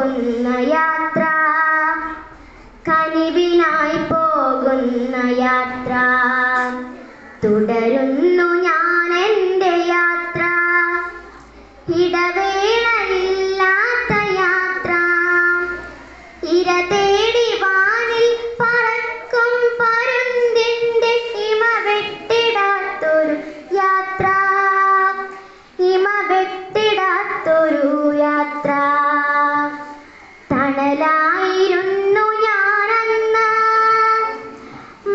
പോകുന്ന യാത്ര, കനിവിനായി പോകുന്ന യാത്ര. തുടരുന്നു ഞാൻ എൻ്റെ യാത്ര, ഇടവേളയില്ലാത്ത യാത്ര. ഇര തേടി വാനിൽ പറക്കും പരുന്തിൻ്റെ ഇമ വെട്ടിടാത്തൊരു യാത്ര, ഇമ വെട്ടിടാത്തൊരു യാത്ര. തണലായിരുന്നു ഞാനന്ന്,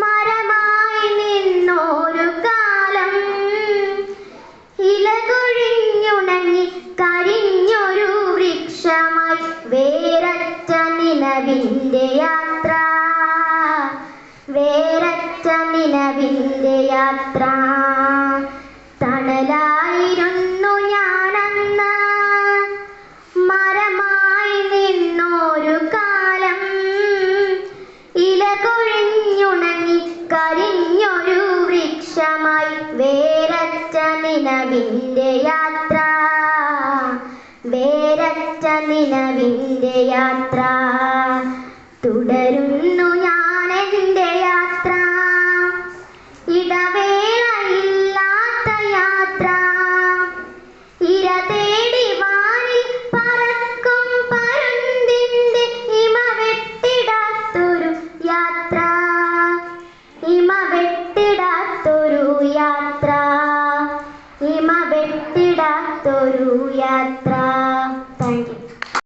മരമായി നിന്നൊരു കാലം. ഇലകൊഴിഞ്ഞുണങ്ങി കരിഞ്ഞൊരു വൃക്ഷമായി വേരറ്റ നിലവിൻ്റെ യാത്ര, വേരറ്റ നിലവിൻ്റെ യാത്ര. തണലായിരുന്നു ഞാനന്ന്, മരമായി നിന്നൊരു കാലം. ഇലകൊഴിഞ്ഞുണങ്ങി കരിഞ്ഞൊരു വൃക്ഷമായി വേരറ്റ നിലവിൻ്റെ യാത്ര, വേരറ്റ നിലവിൻ്റെ യാത്ര. തുടരുന്നു ഞാൻ എൻ്റെ യാത്ര, ഇടവേളയില്ലാത്ത യാത്ര. ഇര തേടി വാനിൽ പറക്കും പരുന്തിൻ്റെ ഇമ വെട്ടിടാത്തൊരു യാത്ര, ഇമ വെട്ടിടാത്തൊരു യാത്ര, ഇമ വെട്ടിടാത്തൊരു യാത്ര.